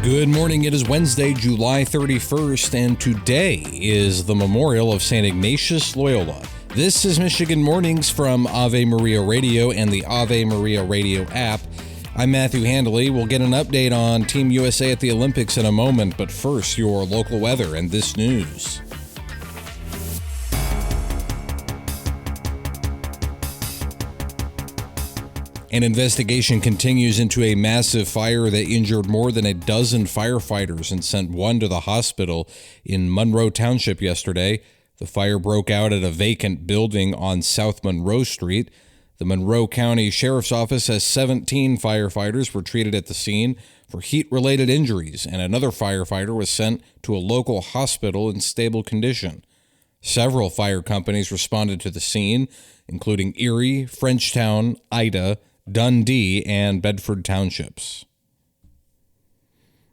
Good morning. It is Wednesday, July 31st, and today is the memorial of St. Ignatius Loyola. This is Michigan Mornings from Ave Maria Radio and the Ave Maria Radio app. I'm Matthew Handley. We'll get an update on Team USA at the Olympics in a moment, but first, your local weather and this news. An investigation continues into a massive fire that injured more than a dozen firefighters and sent one to the hospital in Monroe Township yesterday. The fire broke out at a vacant building on South Monroe Street. The Monroe County Sheriff's Office says 17 firefighters were treated at the scene for heat-related injuries, and another firefighter was sent to a local hospital in stable condition. Several fire companies responded to the scene, including Erie, Frenchtown, Ida, Dundee, and Bedford Townships.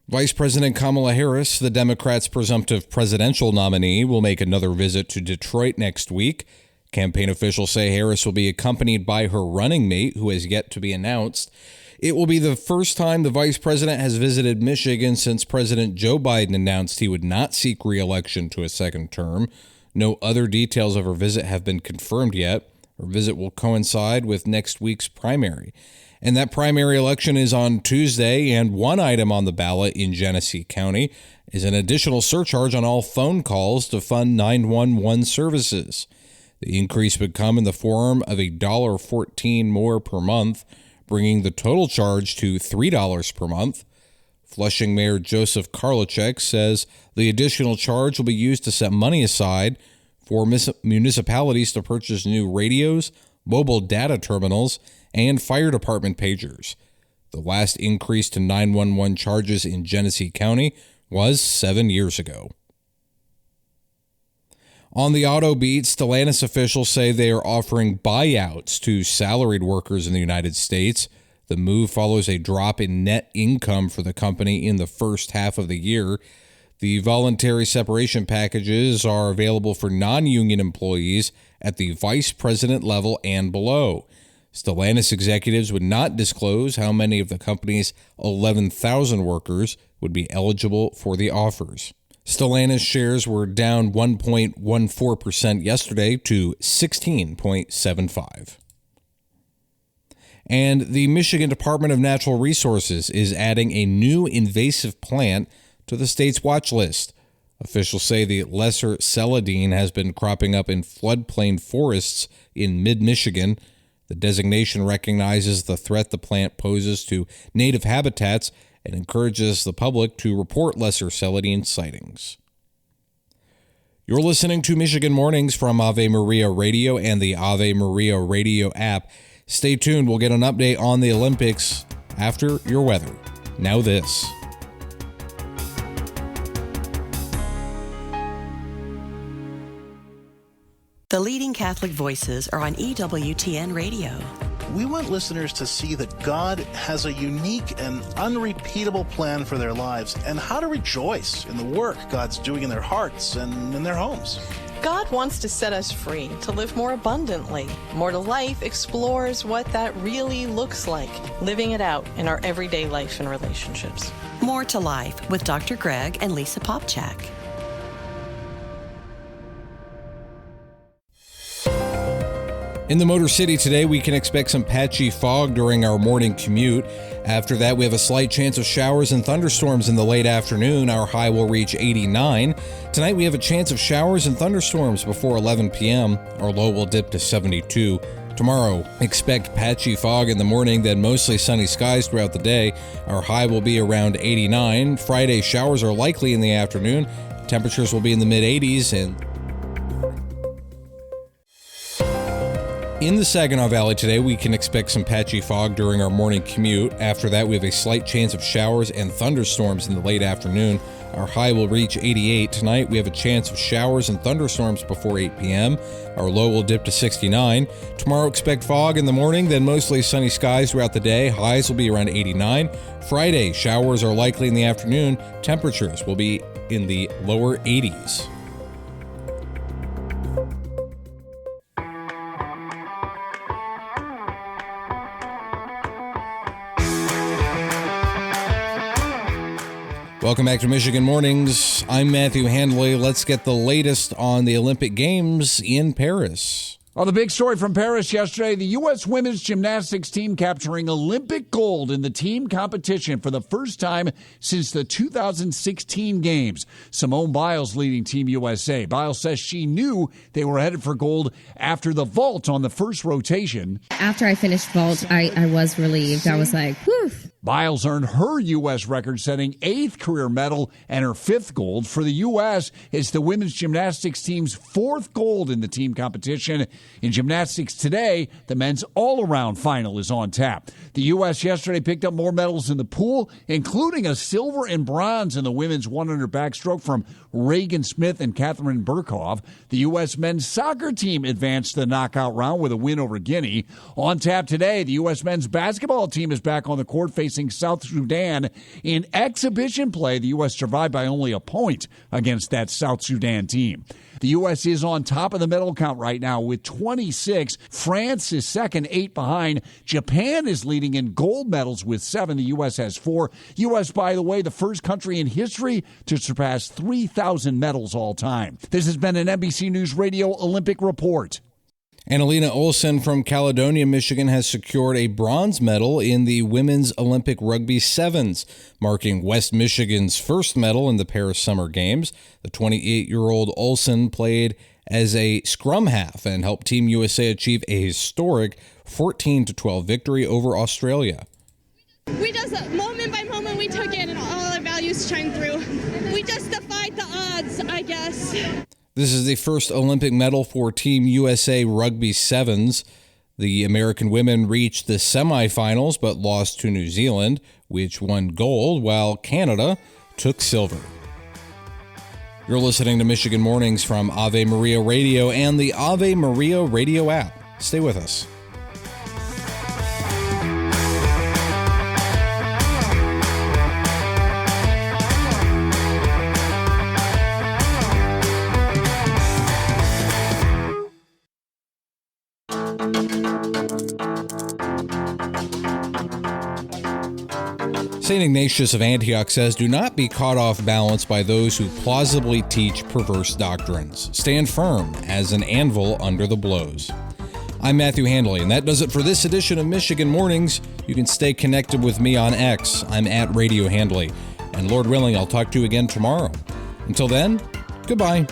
Vice President Kamala Harris, the Democrats' presumptive presidential nominee, will make another visit to Detroit next week. Campaign officials say Harris will be accompanied by her running mate, who has yet to be announced. It will be the first time the vice president has visited Michigan since President Joe Biden announced he would not seek re-election to a second term. No other details of her visit have been confirmed yet. Her visit will coincide with next week's primary. And that primary election is on Tuesday, and one item on the ballot in Genesee County is an additional surcharge on all phone calls to fund 911 services. The increase would come in the form of $1.14 more per month, bringing the total charge to $3 per month. Flushing Mayor Joseph Karlachek says the additional charge will be used to set money aside for municipalities to purchase new radios, mobile data terminals, and fire department pagers. The last increase to 911 charges in Genesee County was 7 years ago. On the auto beat, Stellantis officials say they are offering buyouts to salaried workers in the United States. The move follows a drop in net income for the company in the first half of the year. The voluntary separation packages are available for non-union employees at the vice president level and below. Stellantis executives would not disclose how many of the company's 11,000 workers would be eligible for the offers. Stellantis shares were down 1.14% yesterday to 16.75. And the Michigan Department of Natural Resources is adding a new invasive plant to the state's watch list. Officials say the lesser celandine has been cropping up in floodplain forests in mid-Michigan. The designation recognizes the threat the plant poses to native habitats and encourages the public to report lesser celandine sightings. You're listening to Michigan Mornings from Ave Maria Radio and the Ave Maria Radio app. Stay tuned. We'll get an update on the Olympics after your weather. Now this. The leading Catholic voices are on EWTN Radio. We want listeners to see that God has a unique and unrepeatable plan for their lives and how to rejoice in the work God's doing in their hearts and in their homes. God wants to set us free to live more abundantly. More to Life explores what that really looks like, living it out in our everyday life and relationships. More to Life with Dr. Greg and Lisa Popchak. In the Motor City today, we can expect some patchy fog during our morning commute. After that, we have a slight chance of showers and thunderstorms in the late afternoon. Our high will reach 89. Tonight, we have a chance of showers and thunderstorms before 11 p.m. Our low will dip to 72. Tomorrow, expect patchy fog in the morning, then mostly sunny skies throughout the day. Our high will be around 89. Friday, showers are likely in the afternoon. Temperatures will be in the mid-80s and in the Saginaw Valley today, we can expect some patchy fog during our morning commute. After that, we have a slight chance of showers and thunderstorms in the late afternoon. Our high will reach 88. Tonight, we have a chance of showers and thunderstorms before 8 p.m. Our low will dip to 69. Tomorrow, expect fog in the morning, then mostly sunny skies throughout the day. Highs will be around 89. Friday, showers are likely in the afternoon. Temperatures will be in the lower 80s. Welcome back to Michigan Mornings. I'm Matthew Handley. Let's get the latest on the Olympic Games in Paris. Well, the big story from Paris yesterday, the U.S. women's gymnastics team capturing Olympic gold in the team competition for the first time since the 2016 Games. Simone Biles leading Team USA. Biles says she knew they were headed for gold after the vault on the first rotation. After I finished vault, I was relieved. I was like, whew. Biles earned her U.S. record-setting 8th career medal and her 5th gold. For the U.S., it's the women's gymnastics team's 4th gold in the team competition. In gymnastics today, the men's all-around final is on tap. The U.S. yesterday picked up more medals in the pool, including a silver and bronze in the women's 100 backstroke from Reagan Smith and Catherine Burkhoff. The U.S. men's soccer team advanced to the knockout round with a win over Guinea. On tap today, the U.S. men's basketball team is back on the court facing South Sudan. In exhibition play, the U.S. survived by only a point against that South Sudan team. The U.S. is on top of the medal count right now with 26. France is second, 8 behind. Japan is leading in gold medals with 7. The U.S. has 4. U.S., by the way, the first country in history to surpass 3,000 medals all time. This has been an NBC News Radio Olympic Report. And Alena Olson from Caledonia, Michigan, has secured a bronze medal in the Women's Olympic Rugby Sevens, marking West Michigan's first medal in the Paris Summer Games. The 28-year-old Olson played as a scrum half and helped Team USA achieve a historic 14-12 victory over Australia. We just, moment by moment, we took it and all our values shined through. We just defied the odds, I guess. This is the first Olympic medal for Team USA Rugby Sevens. The American women reached the semifinals but lost to New Zealand, which won gold, while Canada took silver. You're listening to Michigan Mornings from Ave Maria Radio and the Ave Maria Radio app. Stay with us. St. Ignatius of Antioch says, "Do not be caught off balance by those who plausibly teach perverse doctrines. Stand firm as an anvil under the blows." I'm Matthew Handley, and that does it for this edition of Michigan Mornings. You can stay connected with me on X. I'm at Radio Handley. And Lord willing, I'll talk to you again tomorrow. Until then, goodbye.